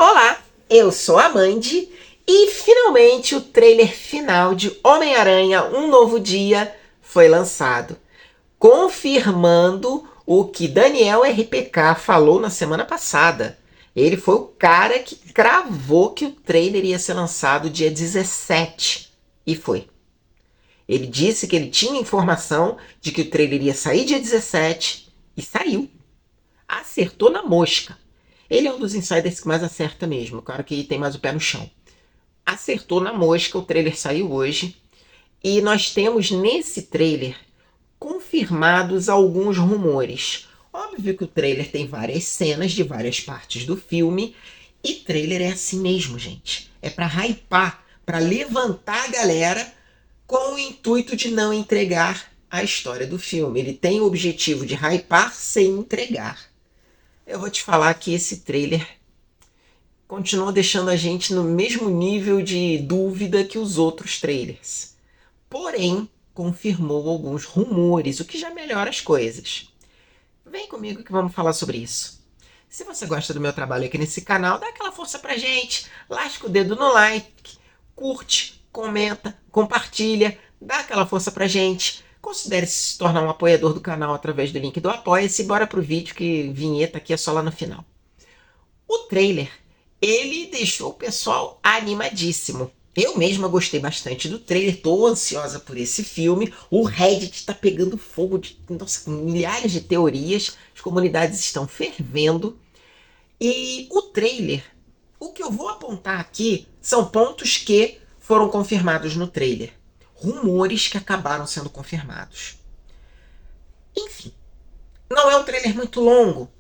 Olá, eu sou a Mandy e finalmente o trailer final de Homem-Aranha Um Novo Dia foi lançado, confirmando o que Daniel RPK falou na semana passada. Ele foi o cara que cravou que o trailer ia ser lançado dia 17 e foi. Ele disse que ele tinha informação de que o trailer ia sair dia 17 e saiu. Acertou na mosca. Ele é um dos insiders que mais acerta mesmo, o cara que tem mais o pé no chão. Acertou na mosca, o trailer saiu hoje. E nós temos nesse trailer confirmados alguns rumores. Óbvio que o trailer tem várias cenas de várias partes do filme. E trailer é assim mesmo, gente. É pra hypar, pra levantar a galera com o intuito de não entregar a história do filme. Ele tem o objetivo de hypar sem entregar. Eu vou te falar que esse trailer continua deixando a gente no mesmo nível de dúvida que os outros trailers. Porém, confirmou alguns rumores, o que já melhora as coisas. Vem comigo que vamos falar sobre isso. Se você gosta do meu trabalho aqui nesse canal, dá aquela força pra gente, lasca o dedo no like, curte, comenta, compartilha, dá aquela força pra gente. Considere se tornar um apoiador do canal através do link do Apoia-se. Bora pro vídeo, que vinheta aqui é só lá no final. O trailer, ele deixou o pessoal animadíssimo. Eu mesma gostei bastante do trailer, tô ansiosa por esse filme. O Reddit tá pegando fogo de milhares de teorias, as comunidades estão fervendo. E o trailer, o que eu vou apontar aqui são pontos que foram confirmados no trailer. Rumores que acabaram sendo confirmados. Enfim, não é um trailer muito longo.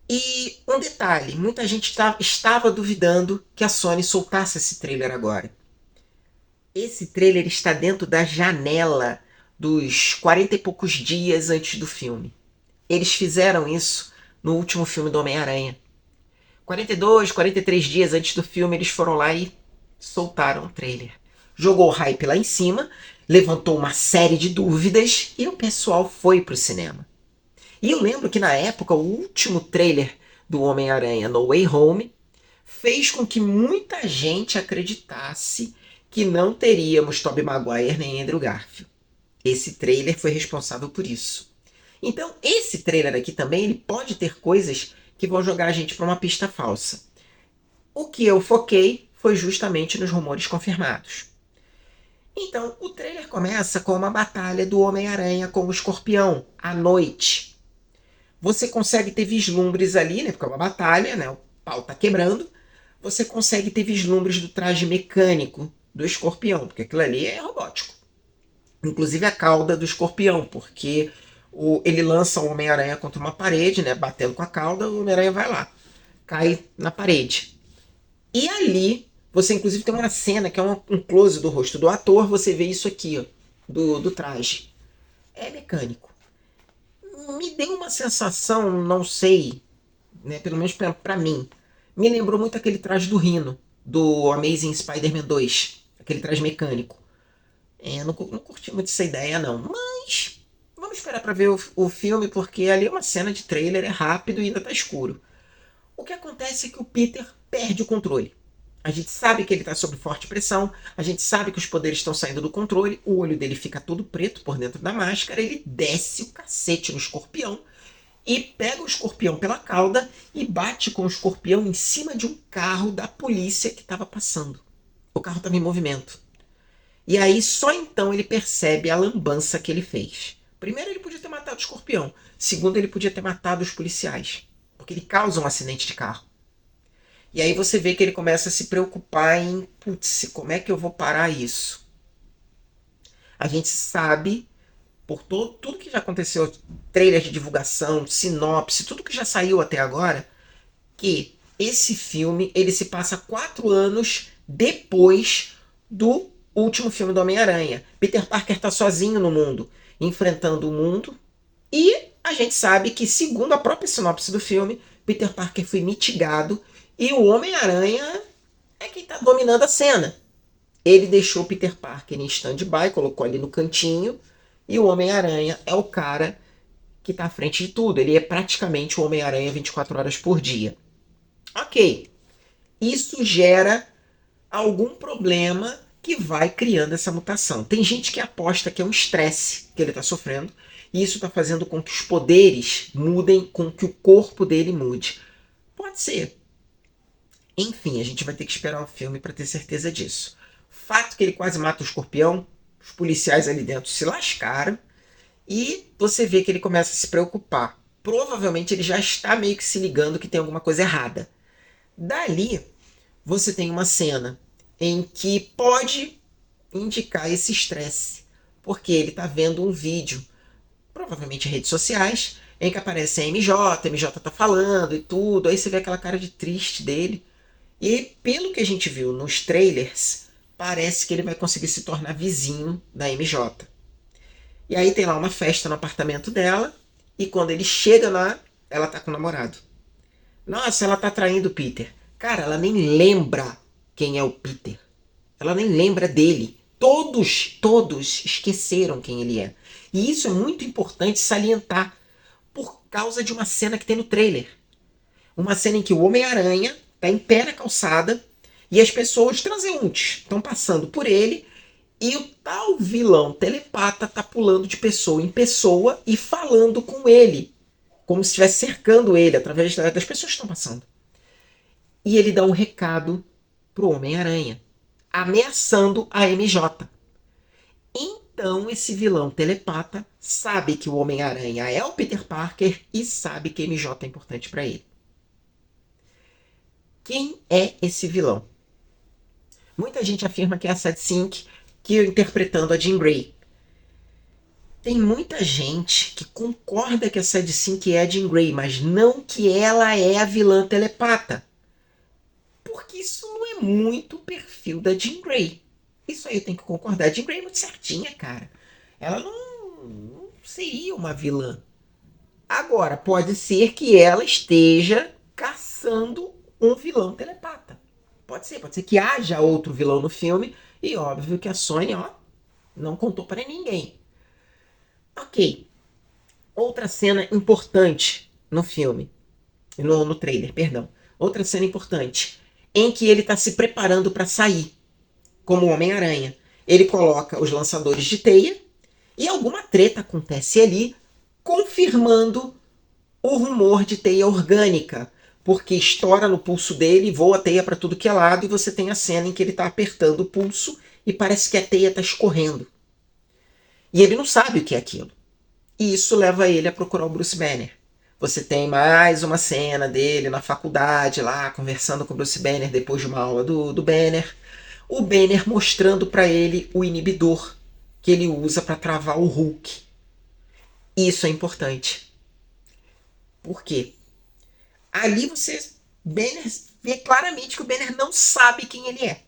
E um detalhe, muita gente estava duvidando que a Sony soltasse esse trailer agora. Esse trailer está dentro da janela dos 40 e poucos dias antes do filme. Eles fizeram isso no último filme do Homem-Aranha. 42, 43 dias antes do filme, eles foram lá e soltaram o trailer. Jogou o hype lá em cima, levantou uma série de dúvidas e o pessoal foi pro cinema. E eu lembro que na época, o último trailer do Homem-Aranha No Way Home fez com que muita gente acreditasse que não teríamos Tobey Maguire nem Andrew Garfield. Esse trailer foi responsável por isso. Então, esse trailer aqui também ele pode ter coisas que vão jogar a gente para uma pista falsa. O que eu foquei foi justamente nos rumores confirmados. Então, o trailer começa com uma batalha do Homem-Aranha com o Escorpião, à noite. Você consegue ter vislumbres ali, né? Porque é uma batalha, né? O pau tá quebrando. Você consegue ter vislumbres do traje mecânico do Escorpião, porque aquilo ali é robótico. Inclusive a cauda do Escorpião, porque ele lança o Homem-Aranha contra uma parede, né? Batendo com a cauda, o Homem-Aranha vai lá, cai na parede. E ali, você inclusive tem uma cena que é um close do rosto do ator, você vê isso aqui, ó, do traje. É mecânico. Me deu uma sensação, não sei, né, pelo menos pra mim, me lembrou muito aquele traje do Rhino, do Amazing Spider-Man 2, aquele traje mecânico. Não curti muito essa ideia não, mas vamos esperar pra ver o filme, porque ali é uma cena de trailer, é rápido e ainda tá escuro. O que acontece é que o Peter perde o controle. A gente sabe que ele está sob forte pressão, a gente sabe que os poderes estão saindo do controle, o olho dele fica todo preto por dentro da máscara, ele desce o cacete no Escorpião e pega o Escorpião pela cauda e bate com o Escorpião em cima de um carro da polícia que estava passando. O carro estava em movimento. E aí só então ele percebe a lambança que ele fez. Primeiro, ele podia ter matado o Escorpião. Segundo, ele podia ter matado os policiais, porque ele causa um acidente de carro. E aí você vê que ele começa a se preocupar em, putz, como é que eu vou parar isso? A gente sabe, por tudo que já aconteceu, trailer de divulgação, sinopse, tudo que já saiu até agora, que esse filme ele se passa 4 anos depois do último filme do Homem-Aranha. Peter Parker está sozinho no mundo, enfrentando o mundo, e a gente sabe que, segundo a própria sinopse do filme, Peter Parker foi mitigado e o Homem-Aranha é quem está dominando a cena. Ele deixou o Peter Parker em stand-by, colocou ali no cantinho, e o Homem-Aranha é o cara que está à frente de tudo. Ele é praticamente o Homem-Aranha 24 horas por dia. Ok. isso gera algum problema que vai criando essa mutação. Tem gente que aposta que é um estresse que ele está sofrendo, e isso está fazendo com que os poderes mudem, com que o corpo dele mude. Pode ser. Enfim, a gente vai ter que esperar o filme para ter certeza disso. Fato que ele quase mata o escorpião, os policiais ali dentro se lascaram, e você vê que ele começa a se preocupar. Provavelmente ele já está meio que se ligando que tem alguma coisa errada. Dali, você tem uma cena em que pode indicar esse estresse, porque ele está vendo um vídeo, provavelmente em redes sociais, em que aparece a MJ tá falando e tudo, aí você vê aquela cara de triste dele, e pelo que a gente viu nos trailers, parece que ele vai conseguir se tornar vizinho da MJ. E aí tem lá uma festa no apartamento dela, e quando ele chega lá, ela tá com o namorado. Nossa, ela tá traindo o Peter. Cara, ela nem lembra quem é o Peter. Ela nem lembra dele. Todos esqueceram quem ele é. E isso é muito importante salientar por causa de uma cena que tem no trailer. Uma cena em que o Homem-Aranha está em pé na calçada e as pessoas transeuntes estão passando por ele e o tal vilão telepata está pulando de pessoa em pessoa e falando com ele, como se estivesse cercando ele através das pessoas que estão passando. E ele dá um recado pro Homem-Aranha, ameaçando a MJ. Então esse vilão telepata sabe que o Homem-Aranha é o Peter Parker e sabe que a MJ é importante para ele. Quem é esse vilão? Muita gente afirma que é a Sadie Sink, que interpretando a Jean Grey. Tem muita gente que concorda que a Sadie Sink é a Jean Grey, mas não que ela é a vilã telepata. Porque isso não é muito o perfil da Jean Grey. Isso aí eu tenho que concordar. A Jean Grey é muito certinha, cara. Ela não seria uma vilã. Agora, pode ser que ela esteja caçando um vilão telepata. Pode ser que haja outro vilão no filme. E óbvio que a Sony, não contou para ninguém. Ok. Outra cena importante no filme. No trailer, perdão. Outra cena importante. Em que ele está se preparando para sair, como Homem-Aranha. Ele coloca os lançadores de teia e alguma treta acontece ali, confirmando o rumor de teia orgânica, porque estoura no pulso dele, voa a teia para tudo que é lado, e você tem a cena em que ele está apertando o pulso e parece que a teia está escorrendo. E ele não sabe o que é aquilo. E isso leva ele a procurar o Bruce Banner. Você tem mais uma cena dele na faculdade, lá, conversando com o Bruce Banner depois de uma aula do Banner. O Banner mostrando para ele o inibidor que ele usa para travar o Hulk. Isso é importante. Por quê? Ali Banner vê claramente que o Banner não sabe quem ele é.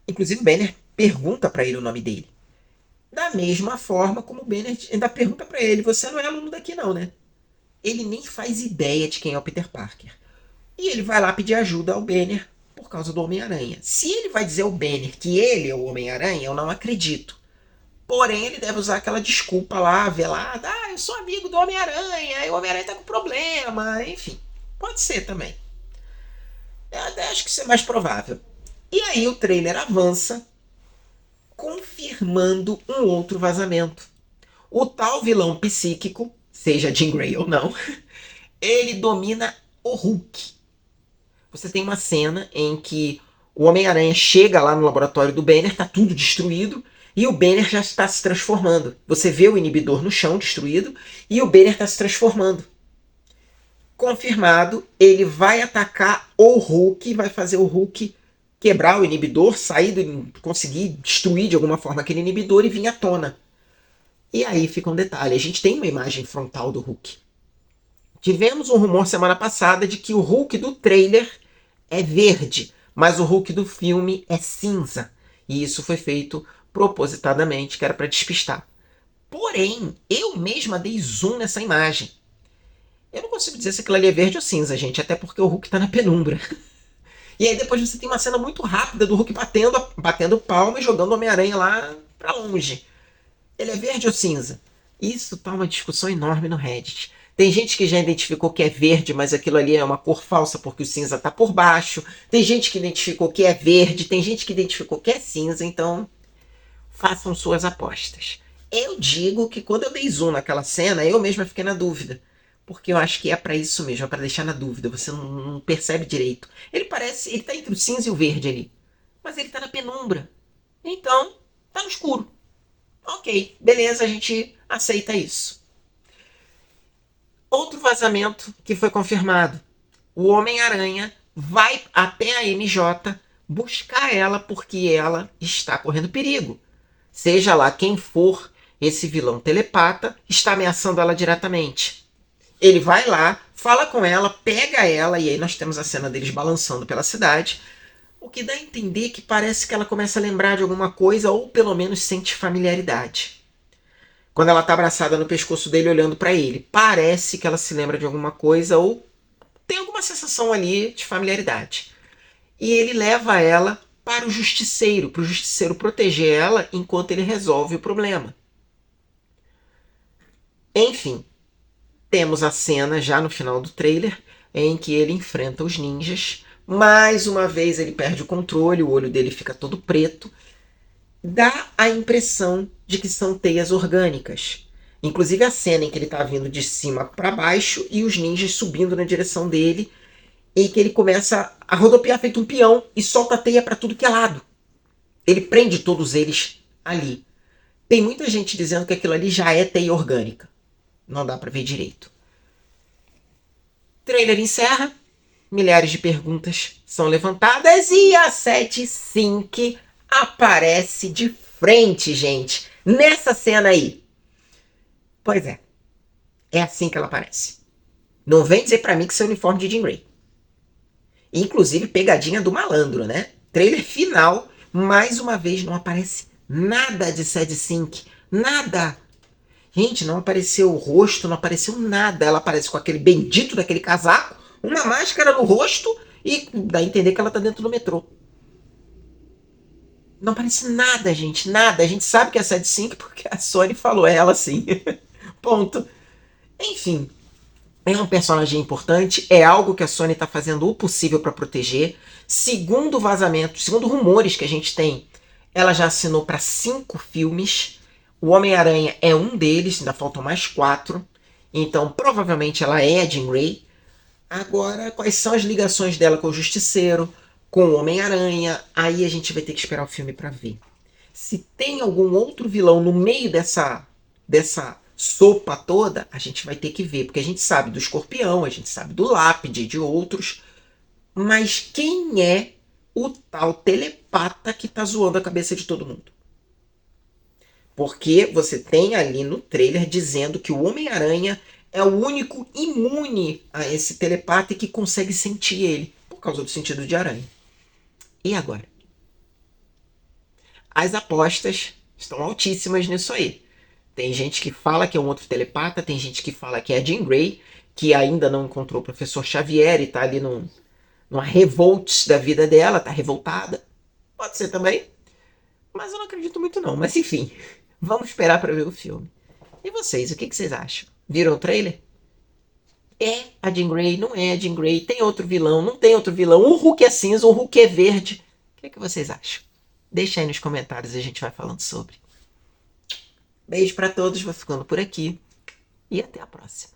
Inclusive o Banner pergunta para ele o nome dele. Da mesma forma como o Banner ainda pergunta para ele, você não é aluno daqui não, né? Ele nem faz ideia de quem é o Peter Parker. E ele vai lá pedir ajuda ao Banner por causa do Homem-Aranha. Se ele vai dizer ao Banner que ele é o Homem-Aranha, eu não acredito. Porém, ele deve usar aquela desculpa lá, velada, eu sou amigo do Homem-Aranha, e o Homem-Aranha tá com problema, enfim. Pode ser também. Eu até acho que isso é mais provável. E aí o trailer avança, confirmando um outro vazamento. O tal vilão psíquico, seja Jean Grey ou não, ele domina o Hulk. Você tem uma cena em que o Homem-Aranha chega lá no laboratório do Banner, tá tudo destruído, e o Banner já está se transformando. Você vê o inibidor no chão destruído, e o Banner está se transformando. Confirmado, ele vai atacar o Hulk, vai fazer o Hulk quebrar o inibidor, conseguir destruir de alguma forma aquele inibidor e vir à tona. E aí fica um detalhe, a gente tem uma imagem frontal do Hulk. Tivemos um rumor semana passada de que o Hulk do trailer é verde, mas o Hulk do filme é cinza. E isso foi feito propositadamente, que era para despistar. Porém, eu mesma dei zoom nessa imagem. Eu não consigo dizer se aquilo ali é verde ou cinza, gente, até porque o Hulk está na penumbra. E aí depois você tem uma cena muito rápida do Hulk batendo palma e jogando o Homem-Aranha lá para longe. Ele é verde ou cinza? Isso tá uma discussão enorme no Reddit. Tem gente que já identificou que é verde, mas aquilo ali é uma cor falsa porque o cinza está por baixo. Tem gente que identificou que é verde, tem gente que identificou que é cinza, então façam suas apostas. Eu digo que quando eu dei zoom naquela cena, eu mesma fiquei na dúvida. Porque eu acho que é para isso mesmo, é para deixar na dúvida. Você não percebe direito. Ele tá entre o cinza e o verde ali. Mas ele tá na penumbra. Então, tá no escuro. Ok, beleza, a gente aceita isso. Outro vazamento que foi confirmado. O Homem-Aranha vai até a MJ buscar ela porque ela está correndo perigo. Seja lá quem for, esse vilão telepata está ameaçando ela diretamente. Ele vai lá, fala com ela, pega ela, e aí nós temos a cena deles balançando pela cidade, o que dá a entender que parece que ela começa a lembrar de alguma coisa, ou pelo menos sente familiaridade. Quando ela está abraçada no pescoço dele, olhando para ele, parece que ela se lembra de alguma coisa, ou tem alguma sensação ali de familiaridade. E ele leva ela para o Justiceiro proteger ela enquanto ele resolve o problema. Enfim, temos a cena já no final do trailer em que ele enfrenta os ninjas. Mais uma vez ele perde o controle, o olho dele fica todo preto. Dá a impressão de que são teias orgânicas. Inclusive a cena em que ele está vindo de cima para baixo e os ninjas subindo na direção dele, e que ele começa a rodopiar feito um peão e solta a teia para tudo que é lado. Ele prende todos eles ali. Tem muita gente dizendo que aquilo ali já é teia orgânica. Não dá para ver direito. Trailer encerra. Milhares de perguntas são levantadas e a 7-Sync aparece de frente, gente. Nessa cena aí. Pois é. É assim que ela aparece. Não vem dizer pra mim que isso é o uniforme de Jean Grey. Inclusive pegadinha do malandro, né? Trailer final, mais uma vez não aparece nada de 7-Sync. Nada. Gente, não apareceu o rosto, não apareceu nada. Ela aparece com aquele bendito daquele casaco, uma máscara no rosto e dá a entender que ela tá dentro do metrô. Não aparece nada, gente, nada. A gente sabe que é 7-Sync porque a Sony falou, é ela sim. Ponto. Enfim, é um personagem importante, é algo que a Sony está fazendo o possível para proteger. Segundo vazamentos, segundo rumores que a gente tem, ela já assinou para 5 filmes. O Homem-Aranha é um deles, ainda faltam mais 4. Então, provavelmente ela é a Jean Grey. Agora, quais são as ligações dela com o Justiceiro, com o Homem-Aranha? Aí a gente vai ter que esperar o filme para ver. Se tem algum outro vilão no meio dessa sopa toda, a gente vai ter que ver. Porque a gente sabe do Escorpião, a gente sabe do Lápide, de outros. Mas quem é o tal telepata que tá zoando a cabeça de todo mundo? Porque você tem ali no trailer dizendo que o Homem-Aranha é o único imune a esse telepata e que consegue sentir ele, por causa do sentido de aranha. E agora? As apostas estão altíssimas nisso aí. Tem gente que fala que é um outro telepata, tem gente que fala que é a Jean Grey, que ainda não encontrou o professor Xavier e tá ali numa revolt da vida dela, tá revoltada. Pode ser também. Mas eu não acredito muito não. Mas enfim, vamos esperar para ver o filme. E vocês, o que vocês acham? Viram o trailer? É a Jean Grey? Não é a Jean Grey? Tem outro vilão? Não tem outro vilão? Um Hulk é cinza, um Hulk é verde. O que vocês acham? Deixa aí nos comentários e a gente vai falando sobre. Beijo para todos, vou ficando por aqui e até a próxima.